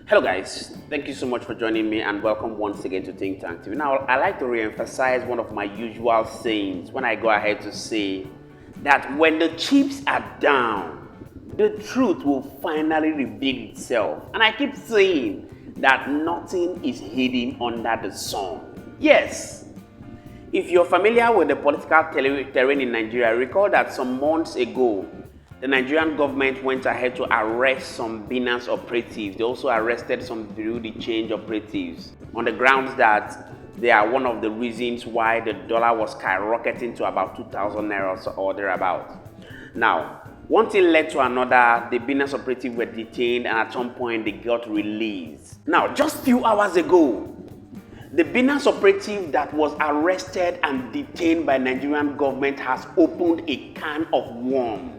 Hello guys, thank you so much for joining me and welcome once again to Think Tank TV. Now, I like to re-emphasize one of my usual sayings when I go ahead to say that when the chips are down, the truth will finally reveal itself. And I keep saying that nothing is hidden under the sun. Yes, if you're familiar with the political terrain in Nigeria, recall that some months ago, the Nigerian government went ahead to arrest some Binance operatives. They also arrested some Bureau de Change operatives on the grounds that they are one of the reasons why the dollar was skyrocketing to about 2,000 naira or thereabout. Now, one thing led to another. The Binance operatives were detained and at some point they got released. Now, just a few hours ago, the Binance operative that was arrested and detained by Nigerian government has opened a can of worms.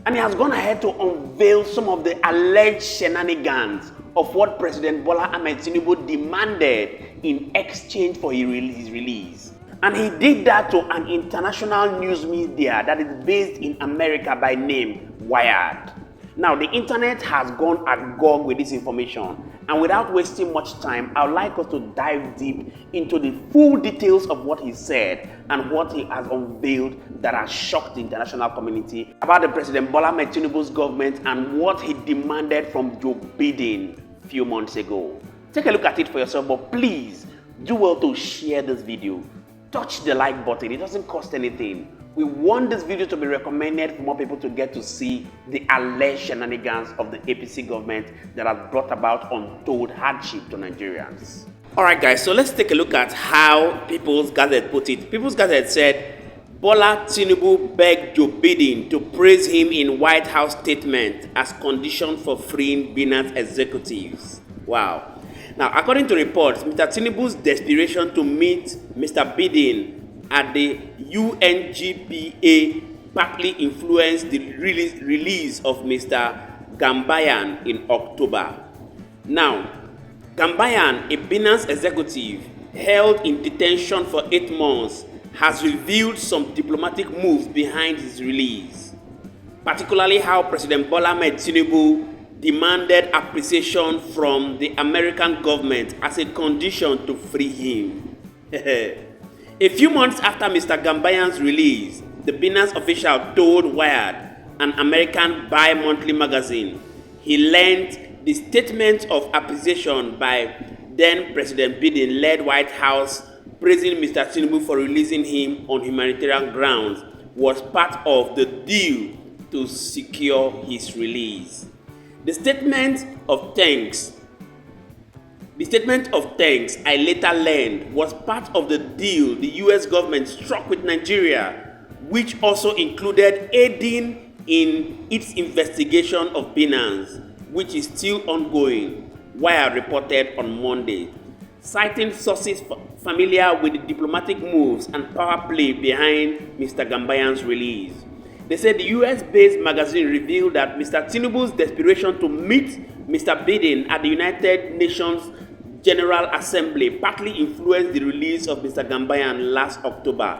And he has gone ahead to unveil some of the alleged shenanigans of what President Bola Ahmed Tinubu demanded in exchange for his release. And he did that to an international news media that is based in America by name Wired. Now, the internet has gone agog with this information, and without wasting much time, I would like us to dive deep into the full details of what he said and what he has unveiled that has shocked the international community about the President Bola Ahmed Tinubu's government and what he demanded from Joe Biden a few months ago. Take a look at it for yourself, but please do well to share this video. Touch the like button, it doesn't cost anything. We want this video to be recommended for more people to get to see the alleged shenanigans of the APC government that has brought about untold hardship to Nigerians. Alright guys, so let's take a look at how People's Gazette put it. People's Gazette said, Bola Tinubu begged Joe Biden to praise him in White House statement as condition for freeing Binance executives. Wow. Now, according to reports, Mr. Tinubu's desperation to meet Mr. Biden at the UNGPA partly influenced the release of Mr. Gambayan in October. Now, Gambayan, a Binance executive held in detention for 8 months, has revealed some diplomatic moves behind his release, particularly how President Bola Ahmed Tinubu demanded appreciation from the American government as a condition to free him. A few months after Mr. Gambayan's release, the Binance official told Wired, an American bi-monthly magazine, he learned the statement of appreciation by then President Biden-led White House praising Mr. Tinubu for releasing him on humanitarian grounds was part of the deal to secure his release. The statement of thanks I later learned was part of the deal the US government struck with Nigeria, which also included aiding in its investigation of Binance, which is still ongoing, Wire reported on Monday, citing sources familiar with the diplomatic moves and power play behind Mr. Gambayan's release. They said the US-based magazine revealed that Mr. Tinubu's desperation to meet Mr. Biden at the United Nations General Assembly partly influenced the release of Mr. Gambayan last October.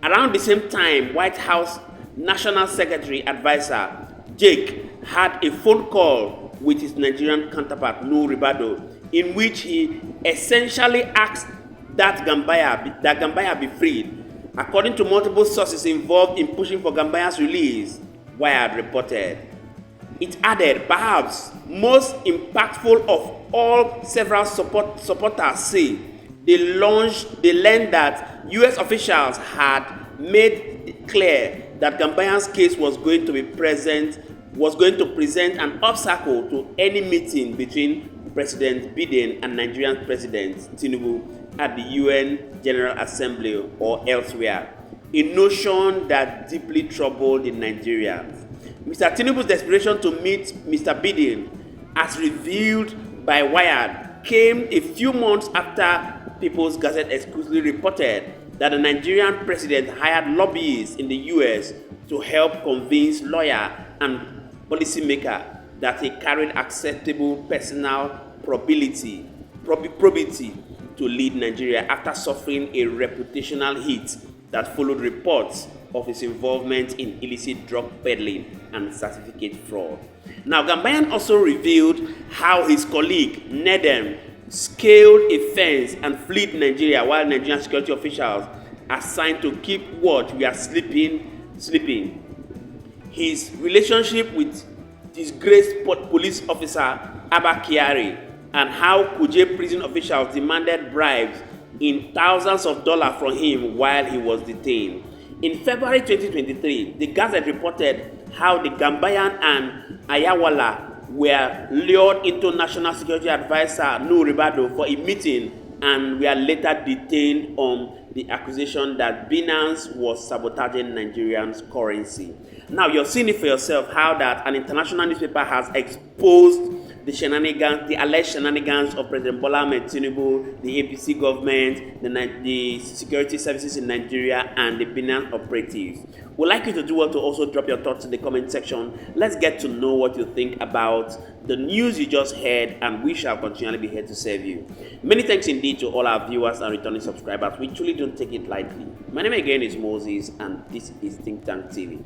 Around the same time, White House National Secretary Advisor Jake had a phone call with his Nigerian counterpart Nuhu Ribadu, in which he essentially asked that Gambaya be freed. According to multiple sources involved in pushing for Gambaya's release, Wired reported. It added, perhaps most impactful of all, several supporters say they learned that US officials had made clear that Gambayan's case was going to present an obstacle to any meeting between President Biden and Nigerian President Tinubu at the UN General Assembly or elsewhere, a notion that deeply troubled the Nigerians. Mr. Tinubu's desperation to meet Mr. Biden, as revealed by Wired, came a few months after People's Gazette exclusively reported that the Nigerian president hired lobbyists in the US to help convince lawyer and policymaker that he carried acceptable personal probity to lead Nigeria after suffering a reputational hit that followed reports of his involvement in illicit drug peddling and certificate fraud. Now, Gambayan also revealed how his colleague, Nedem, scaled a fence and fled Nigeria while Nigerian security officials assigned to keep watch were sleeping. His relationship with disgraced police officer Abba Kyari and how Kuje prison officials demanded bribes in thousands of dollars from him while he was detained. In February 2023, the Gazette reported how the Gambayan and Ayawala were lured into National Security Advisor Nuhu Ribadu for a meeting and were later detained on the accusation that Binance was sabotaging Nigerians' currency. Now, you're seeing it for yourself how that an international newspaper has exposed the shenanigans, the alleged shenanigans of President Bola Ahmed Tinubu, the APC government, the security services in Nigeria, and the Binance operatives. We'd like you to do well to also drop your thoughts in the comment section. Let's get to know what you think about the news you just heard, and we shall continually be here to serve you. Many thanks indeed to all our viewers and returning subscribers. We truly don't take it lightly. My name again is Moses, and this is Think Tank TV.